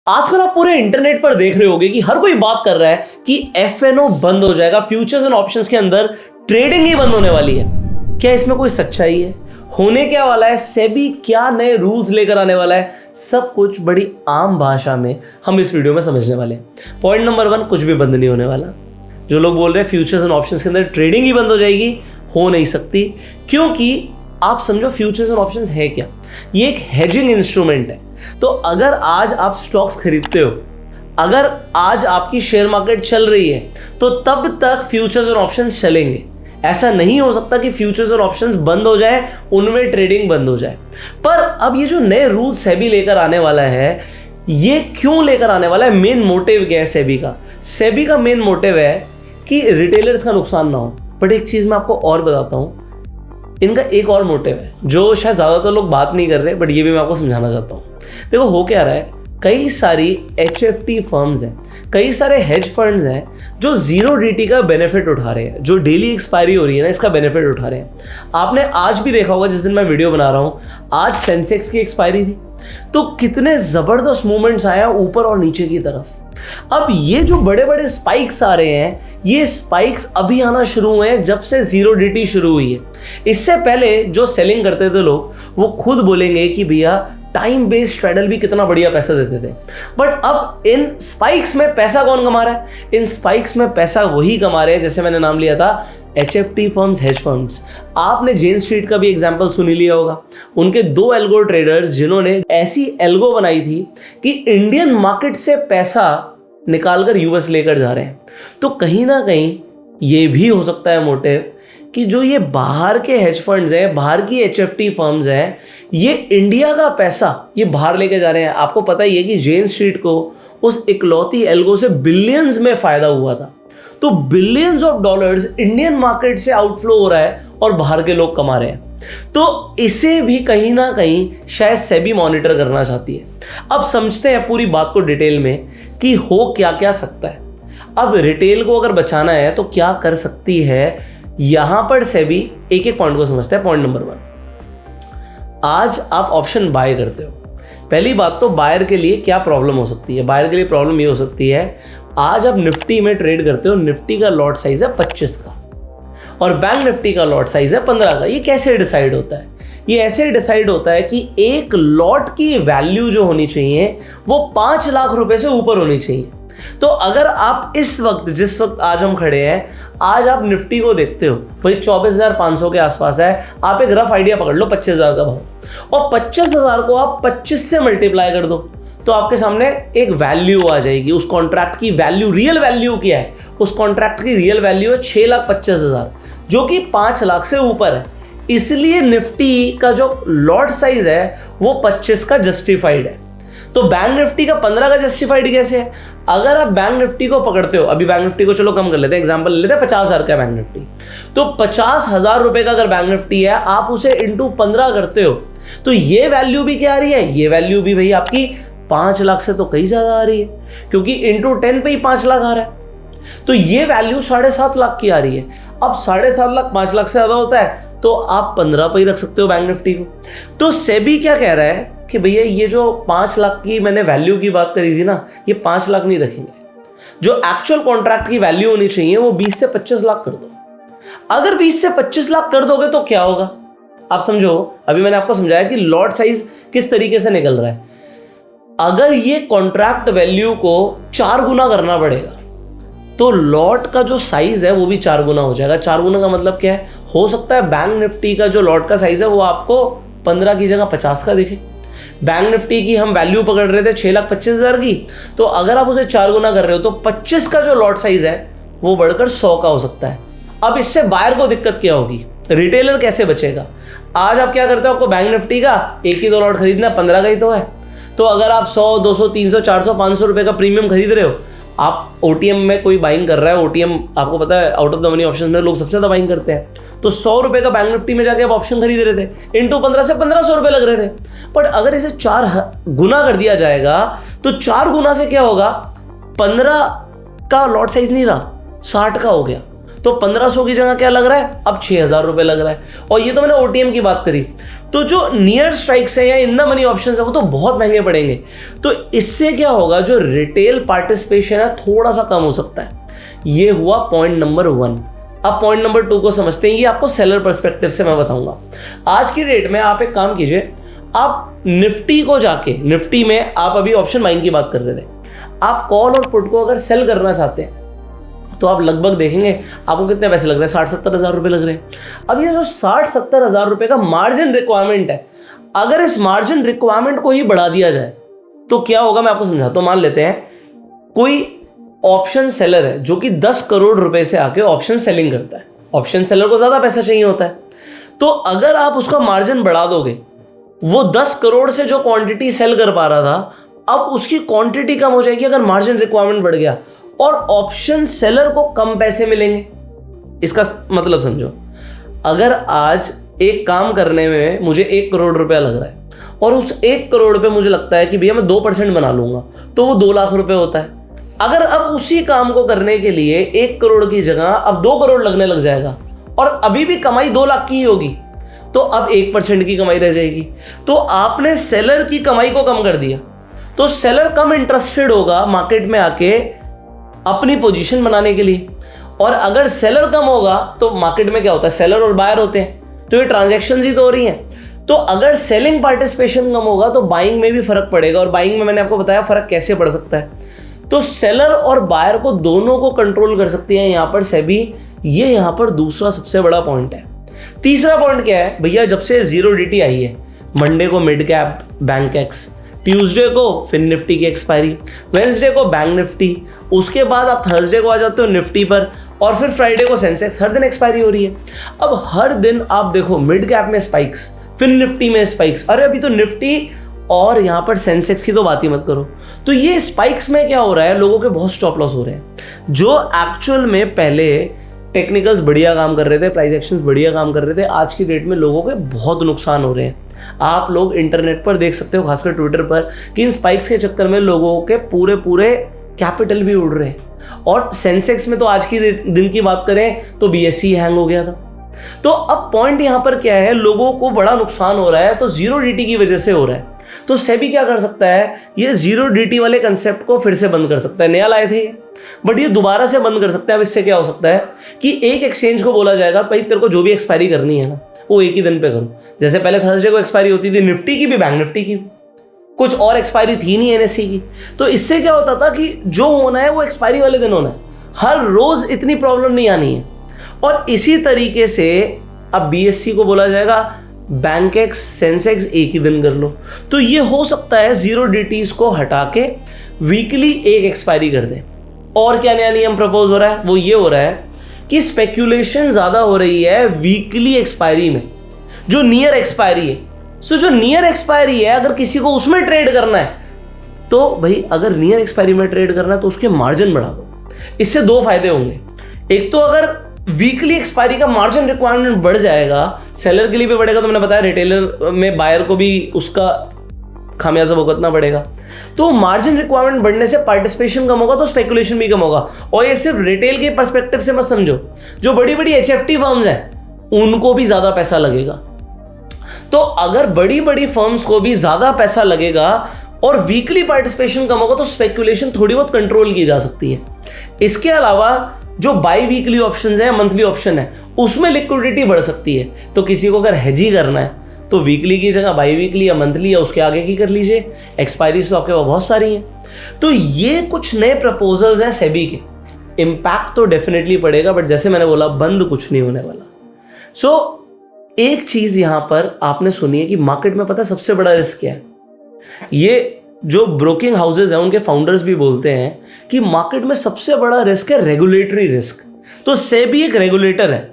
आजकल आप पूरे इंटरनेट पर देख रहे होंगे कि हर कोई बात कर रहा है कि एफएनओ बंद हो जाएगा, फ्यूचर्स एंड ऑप्शंस के अंदर ट्रेडिंग ही बंद होने वाली है। क्या इसमें कोई सच्चाई है? होने क्या वाला है? सेबी क्या नए रूल्स लेकर आने वाला है? सब कुछ बड़ी आम भाषा में हम इस वीडियो में समझने वाले हैं। पॉइंट नंबर 1, कुछ भी बंद नहीं होने वाला। जो लोग बोल रहे हैं फ्यूचर्स एंड ऑप्शंस के अंदर ट्रेडिंग ही बंद हो जाएगी, हो नहीं सकती। क्योंकि आप समझो फ्यूचर्स एंड ऑप्शंस है क्या? ये एक हेजिंग इंस्ट्रूमेंट है। तो अगर आज आप स्टॉक्स खरीदते हो, अगर आज आपकी शेयर मार्केट चल रही है, तो तब तक फ्यूचर्स और ऑप्शंस चलेंगे। ऐसा नहीं हो सकता कि फ्यूचर्स और ऑप्शंस बंद हो जाए, उनमें ट्रेडिंग बंद हो जाए। पर अब ये जो नए रूल सेबी लेकर आने वाला है, ये क्यों लेकर आने वाला है? मेन मोटिव क्या है सेबी का? सेबी का मेन मोटिव है कि रिटेलर्स का नुकसान ना हो। बट एक चीज मैं आपको और बताता हूं, इनका एक और मोटिव है जो शायद ज्यादातर लोग बात नहीं कर रहे, बट ये भी मैं आपको समझाना चाहता हूं। देखो हो क्या रहा है, कई सारी HFT फर्म्स हैं, कई सारे हेज फंड्स हैं जो जीरो DT का बेनिफिट उठा रहे हैं, जो डेली एक्सपायरी हो रही है ना, इसका बेनिफिट उठा रहे हैं। आपने आज भी देखा होगा, जिस दिन मैं वीडियो बना रहा हूं, आज सेंसेक्स की एक्सपायरी थी, तो कितने जबरदस्त मूवमेंट्स आया ऊपर और नीचे की तरफ। अब ये जो बड़े बड़े स्पाइक्स आ रहे हैं, ये स्पाइक्स अभी आना शुरू हुए हैं जब से जीरो DT शुरू हुई है। इससे पहले जो सेलिंग करते थे लोग, वो खुद बोलेंगे कि भैया टाइम बेस्ड स्ट्रैडल भी कितना बढ़िया पैसा देते थे। बट अब इन स्पाइक्स में पैसा कौन कमा रहा है? इन स्पाइक्स में पैसा वही कमा रहे हैं, जैसे मैंने नाम लिया था, HFT फर्म्स, हेज फंड्स। आपने जेन स्ट्रीट का भी एग्जांपल सुन ही लिया होगा। उनके 2 एल्गो ट्रेडर्स जिन्होंने ऐसी एल्गो बनाई थी कि इंडियन मार्केट से पैसा निकालकर यूएस लेकर जा रहे हैं। तो कहीं ना कहीं ये भी हो सकता है मोटिव कि जो ये बाहर के हेज फंड्स हैं, बाहर की HFT फर्म्स हैं, ये इंडिया का पैसा ये बाहर लेके जा रहे हैं। आपको पता ही है कि जेन स्ट्रीट को उस इकलौती एल्गो से बिलियंस में फायदा हुआ था। तो billions of dollars Indian market से आउटफ्लो हो रहा है और बाहर के लोग कमा रहे हैं। तो इसे भी कहीं ना कहीं शायद सेबी मॉनिटर करना चाहती है। अब समझते हैं पूरी बात को डिटेल में कि हो क्या क्या सकता है। अब रिटेल को अगर बचाना है तो क्या कर सकती है, यहां पर सेबी एक एक पॉइंट को समझते हैं। पॉइंट नंबर 1, आज आप ऑप्शन बाय करते हो। पहली बात तो बायर के लिए क्या प्रॉब्लम हो सकती है? बायर के लिए प्रॉब्लम ये हो सकती है, आज आप निफ्टी में ट्रेड करते हो, निफ्टी का लॉट साइज है 25 का और बैंक निफ्टी का लॉट साइज है 15 का। ये कैसे डिसाइड होता है? ये ऐसे डिसाइड होता है कि एक लॉट की वैल्यू जो होनी चाहिए वो 5 लाख रुपए से ऊपर होनी चाहिए। तो अगर आप इस वक्त, जिस वक्त आज हम खड़े हैं, आज आप निफ्टी को देखते हो, भाई 24,500 के आसपास है। आप एक रफ आइडिया पकड़ लो 25,000 का भाव, और 25,000 को आप 25 से मल्टीप्लाई कर दो, तो आपके सामने एक वैल्यू आ जाएगी। उस कॉन्ट्रैक्ट की वैल्यू, रियल वैल्यू क्या है? उस कॉन्ट्रैक्ट की रियल वैल्यू है 6,25,000, जो कि 5 लाख से ऊपर है। इसलिए निफ्टी का जो लॉट साइज है वो 25 का जस्टिफाइड है। तो बैंक निफ्टी का 15 का जस्टिफाइड कैसे है? अगर आप बैंक निफ्टी को पकड़ते हो, अभी बैंक निफ्टी को चलो कम कर लेते हैं, एग्जांपल ले लेते हैं 50,000 का बैंक निफ्टी, तो 50,000 रुपए का अगर बैंक निफ्टी है, आप उसे इंटू 15 करते हो, तो ये वैल्यू भी क्या आ रही है? ये वैल्यू भी भाई आपकी 5 लाख से तो कहीं ज्यादा आ रही है, क्योंकि इंटू 10 पे ही 5 लाख आ रहा है। तो ये वैल्यू 7.5 लाख की आ रही है। अब 7.5 लाख 5 लाख से ज्यादा होता है, तो आप 15 पे ही रख सकते हो बैंक निफ्टी को। तो सेबी क्या कह रहा है कि भैया ये जो 5 लाख की मैंने वैल्यू की बात करी थी ना, ये 5 लाख नहीं रखेंगे। जो एक्चुअल कॉन्ट्रैक्ट की वैल्यू होनी चाहिए वो 20 से 25 लाख कर दो। अगर 20 से 25 लाख कर दोगे तो क्या होगा? आप समझो, अभी मैंने आपको समझाया कि लॉट साइज किस तरीके से निकल रहा है। अगर ये कॉन्ट्रैक्ट वैल्यू को 4 गुना करना पड़ेगा, तो लॉट का जो साइज है वो भी 4 गुना हो जाएगा। 4 गुना का मतलब क्या है? हो सकता है बैंक निफ्टी का जो लॉट का साइज है वो आपको 15 की जगह 50 का दिखे। बैंक निफ्टी की हम वैल्यू पकड़ रहे थे 6,25,000 की, तो अगर आप उसे 4 गुना कर रहे हो तो 25 का जो लॉट साइज है वो बढ़कर 100 का हो सकता है। अब इससे बायर को दिक्कत क्या होगी? रिटेलर कैसे बचेगा? आज आप क्या करते हो, आपको बैंक निफ्टी का एक ही 2 लॉट खरीदना, 15 का ही तो है। तो अगर आप 100, 200, 300, 400, 500 रुपए का प्रीमियम खरीद रहे हो, आप OTM में कोई बाइंग कर रहा है, OTM आपको पता है out of the money option में लोग सबसे ज्यादा बाइंग करते हैं, तो 100 रुपए का बैंक निफ्टी में जाके आप ऑप्शन खरीद रहे थे, इंटू 15 से 1,500 रुपए लग रहे थे। बट अगर इसे 4 गुना कर दिया जाएगा, तो 4 गुना से क्या होगा? 15 का लॉट साइज नहीं रहा, 60 का हो गया। तो 1500 की जगह क्या लग रहा है, अब 6000 रुपए लग रहा है। और ये तो मैंने OTM की बात करी। तो जो नियर स्ट्राइक्स है या इन द मनी ऑप्शंस है वो तो बहुत महंगे पड़ेंगे। तो इससे क्या होगा, जो रिटेल पार्टिसिपेशन है थोड़ा सा कम हो सकता है। ये हुआ पॉइंट नंबर 1। अब पॉइंट नंबर 2 को समझते हैं। ये आपको सेलर पर्सपेक्टिव से मैं बताऊंगा। आज की डेट में आप एक काम कीजिए, आप निफ्टी को जाके, निफ्टी में आप अभी ऑप्शन बाइंग की बात कर रहे थे, आप कॉल और पुट को अगर सेल करना चाहते हैं तो आप लगभग देखेंगे आपको कितने पैसे लग रहे हैं, 60-70 हज़ार रुपए लग रहे हैं। अब ये जो 60-70 हज़ार रुपए का मार्जिन रिक्वायरमेंट है, अगर इस मार्जिन रिक्वायरमेंट को ही बढ़ा दिया जाए तो क्या होगा, मैं आपको समझाता हूं। मान लेते हैं कोई ऑप्शन सेलर है जो कि 10 करोड़ रुपए से आके ऑप्शन सेलिंग करता है। ऑप्शन सेलर को ज्यादा पैसा चाहिए होता है, तो अगर आप उसका मार्जिन बढ़ा दोगे, वो 10 करोड़ से जो क्वांटिटी सेल कर पा रहा था, अब उसकी क्वांटिटी कम हो जाएगी अगर मार्जिन रिक्वायरमेंट बढ़ गया, और ऑप्शन सेलर को कम पैसे मिलेंगे। इसका मतलब समझो, अगर आज एक काम करने में मुझे 1 करोड़ रुपया लग रहा है और उस 1 करोड़ पे मुझे लगता है कि भैया मैं 2% बना लूंगा, तो वो 2 लाख रुपए होता है। अगर अब उसी काम को करने के लिए 1 करोड़ की जगह अब 2 करोड़ लगने लग जाएगा और अभी भी कमाई 2 लाख की ही होगी, तो अब 1% की कमाई रह जाएगी। तो आपने सेलर की कमाई को कम कर दिया, तो सेलर कम इंटरेस्टेड होगा मार्केट में आके अपनी पोजीशन बनाने के लिए। और अगर सेलर कम होगा तो मार्केट में क्या होता है, सेलर और बायर होते हैं, तो ये ट्रांजैक्शंस ही तो हो रही हैं। तो अगर सेलिंग पार्टिसिपेशन कम होगा तो बाइंग में भी फर्क पड़ेगा। और बाइंग में मैंने आपको बताया फर्क कैसे पड़ सकता है। तो सेलर और बायर को दोनों को कंट्रोल कर सकती है यहाँ पर सेबी। ये यहाँ पर दूसरा सबसे बड़ा पॉइंट है। तीसरा पॉइंट क्या है भैया, जब से 0DT आई है, मंडे को mid cap bank x, Tuesday को फिन निफ्टी की एक्सपायरी, वेंसडे को बैंक निफ्टी, उसके बाद आप थर्सडे को आ जाते हो निफ्टी पर, और फिर फ्राइडे को सेंसेक्स। हर दिन एक्सपायरी हो रही है। अब हर दिन आप देखो मिड कैप में स्पाइक्स, फिन निफ्टी में स्पाइक्स। अरे अभी तो निफ्टी और यहाँ पर सेंसेक्स की तो बात ही मत करो। तो ये स्पाइक्स में क्या हो रहा है, लोगों के बहुत स्टॉप लॉस हो रहे हैं। जो एक्चुअल में पहले टेक्निकल्स बढ़िया काम कर रहे थे, प्राइस एक्शंस बढ़िया काम कर रहे थे, आज की डेट में लोगों के बहुत नुकसान हो रहे हैं। आप लोग इंटरनेट पर देख सकते हो, खासकर ट्विटर पर, कि इन स्पाइक्स के चक्कर में लोगों के पूरे कैपिटल भी उड़ रहे हैं। और सेंसेक्स में तो आज की दिन की बात करें तो BSE हैंग हो गया था। तो अब पॉइंट यहाँ पर क्या है, लोगों को बड़ा नुकसान हो रहा है, तो 0DT की वजह से हो रहा है। तो सेबी क्या कर सकता है, ये 0DT वाले कंसेप्ट को फिर से बंद कर सकता है। नया लाए थे बट ये दोबारा से बंद कर सकता है। अब इससे क्या हो सकता है कि एक एक्सचेंज को बोला जाएगा भाई तेरे को जो भी एक्सपायरी करनी है ना वो एक ही दिन पे करो। जैसे पहले थर्सडे को एक्सपायरी होती थी निफ्टी की भी, बैंक निफ्टी की, कुछ और एक्सपायरी थी नहीं NSE की। तो इससे क्या होता था कि जो होना है वो एक्सपायरी वाले दिन होना है, हर रोज इतनी प्रॉब्लम नहीं आनी है। और इसी तरीके से अब BSE को बोला जाएगा बैंक एक्स सेंसेक्स एक ही दिन कर लो। तो ये हो सकता है 0DTs को हटा के वीकली एक एक्सपायरी कर दें। और क्या नया नियम प्रपोज हो रहा है, वो ये हो रहा है कि स्पेक्यूलेशन ज्यादा हो रही है वीकली एक्सपायरी में, जो नियर एक्सपायरी है। सो जो नियर एक्सपायरी है, अगर किसी को उसमें ट्रेड करना है तो भाई अगर नियर एक्सपायरी में ट्रेड करना है तो उसके मार्जिन बढ़ा दो। इससे 2 फायदे होंगे। एक तो अगर वीकली एक्सपायरी का मार्जिन रिक्वायरमेंट बढ़ जाएगा, सेलर के लिए भी बढ़ेगा, तो मैंने बताया रिटेलर में बायर को भी उसका खामियाजा भुगतना पड़ेगा। तो मार्जिन रिक्वायरमेंट बढ़ने से पार्टिसिपेशन कम होगा तो स्पेकुलेशन भी कम होगा। और ये सिर्फ रिटेल के पर्सपेक्टिव से मत समझो, जो बड़ी बड़ी HFT फर्म्स हैं उनको भी ज्यादा पैसा लगेगा। तो अगर बड़ी बड़ी फर्म्स को भी ज्यादा पैसा लगेगा और वीकली पार्टिसिपेशन कम होगा तो स्पेकुलेशन थोड़ी बहुत कंट्रोल की जा सकती है। इसके अलावा जो बाई वीकली ऑप्शन है, मंथली ऑप्शन है, उसमें लिक्विडिटी बढ़ सकती है। तो किसी को अगर हेज ही करना है तो वीकली की जगह बाई वीकली या मंथली या उसके आगे की कर लीजिए। एक्सपायरीज तो आपके पास बहुत सारी हैं। तो ये कुछ नए प्रपोजल्स हैं सेबी के। इम्पैक्ट तो डेफिनेटली पड़ेगा, बट जैसे मैंने बोला बंद कुछ नहीं होने वाला। सो एक चीज यहां पर आपने सुनी है कि मार्केट में पता है सबसे बड़ा रिस्क क्या है। ये जो ब्रोकिंग हाउसेज हैं उनके फाउंडर्स भी बोलते हैं कि मार्केट में सबसे बड़ा रिस्क है रेगुलेटरी रिस्क। तो सेबी एक रेगुलेटर है,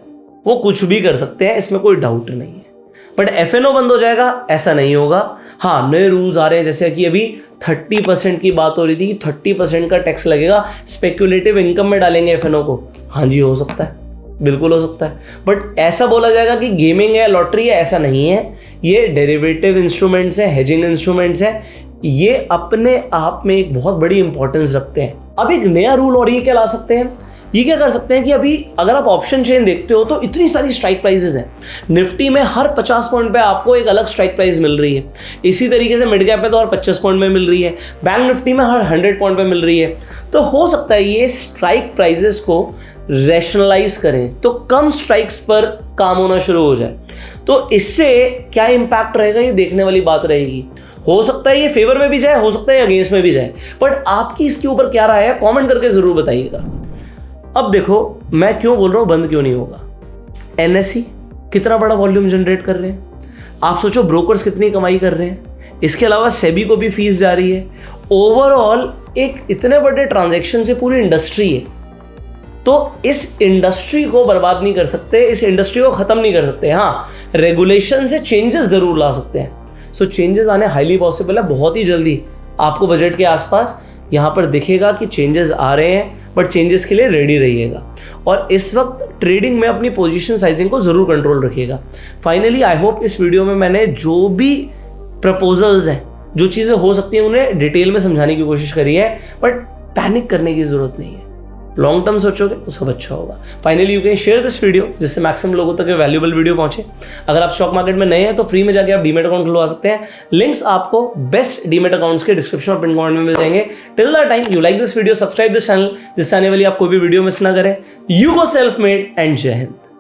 वो कुछ भी कर सकते हैं, इसमें कोई डाउट नहीं है। बट FNO बंद हो जाएगा ऐसा नहीं होगा। हाँ, नए रूल्स आ रहे हैं, जैसे कि अभी 30% की बात हो रही थी कि 30% का टैक्स लगेगा, स्पेक्यूलेटिव इनकम में डालेंगे FNO को। हाँ जी, हो सकता है, बिल्कुल हो सकता है। बट ऐसा बोला जाएगा कि गेमिंग है, लॉटरी है, ऐसा नहीं है। ये डेरिवेटिव इंस्ट्रूमेंट्स हैं, हेजिंग इंस्ट्रूमेंट्स हैं, ये अपने आप में एक बहुत बड़ी इंपॉर्टेंस रखते हैं। अब एक नया रूल और ये क्या ला सकते हैं ये क्या कर सकते हैं कि अभी अगर आप ऑप्शन चेन देखते हो तो इतनी सारी स्ट्राइक प्राइसेस हैं। निफ्टी में हर 50 पॉइंट पे आपको एक अलग स्ट्राइक प्राइस मिल रही है। इसी तरीके से मिड कैप में तो हर 25 पॉइंट में मिल रही है। बैंक निफ्टी में हर 100 पॉइंट पे मिल रही है। तो हो सकता है ये स्ट्राइक प्राइसेस को रैशनलाइज करें तो कम स्ट्राइक्स पर काम होना शुरू हो जाए। तो इससे क्या इंपैक्ट रहेगा ये देखने वाली बात रहेगी। हो सकता है ये फेवर में भी जाए, हो सकता है अगेंस्ट में भी जाए, बट आपकी इसके ऊपर क्या राय है कमेंट करके जरूर बताइएगा। अब देखो मैं क्यों बोल रहा हूं बंद क्यों नहीं होगा। एनएसई कितना बड़ा वॉल्यूम जनरेट कर रहे हैं, आप सोचो ब्रोकर्स कितनी कमाई कर रहे हैं, इसके अलावा सेबी को भी फीस जा रही है। ओवरऑल एक इतने बड़े ट्रांजैक्शन से पूरी इंडस्ट्री है, तो इस इंडस्ट्री को बर्बाद नहीं कर सकते, इस इंडस्ट्री को खत्म नहीं कर सकते। हाँ, रेगुलेशन से चेंजेस जरूर ला सकते हैं। सो चेंजेस आने हाईली पॉसिबल है। बहुत ही जल्दी आपको बजट के आसपास यहाँ पर दिखेगा कि चेंजेस आ रहे हैं, बट चेंजेस के लिए रेडी रहिएगा। और इस वक्त ट्रेडिंग में अपनी पोजीशन साइजिंग को ज़रूर कंट्रोल रखिएगा। फाइनली आई होप इस वीडियो में मैंने जो भी प्रपोजल्स हैं, जो चीज़ें हो सकती हैं, उन्हें डिटेल में समझाने की कोशिश करी है, बट पैनिक करने की ज़रूरत नहीं है। लॉन्ग टर्म सोचोगे तो सब अच्छा होगा। Finally you can share this video जिससे मैक्सिमम लोगों तक ये वैल्यूएबल वीडियो पहुंचे। अगर आप स्टॉक मार्केट में नए हैं तो फ्री में जाके आप डीमेट अकाउंट खुलवा सकते हैं। लिंक्स आपको बेस्ट डीमेट अकाउंट्स के डिस्क्रिप्शन और पिन कमेंट में मिल जाएंगे। Till the time you like this video, subscribe this channel जिससे आने वाली आप कोई भी वीडियो मिस ना करें। You go self made and जय हिंद।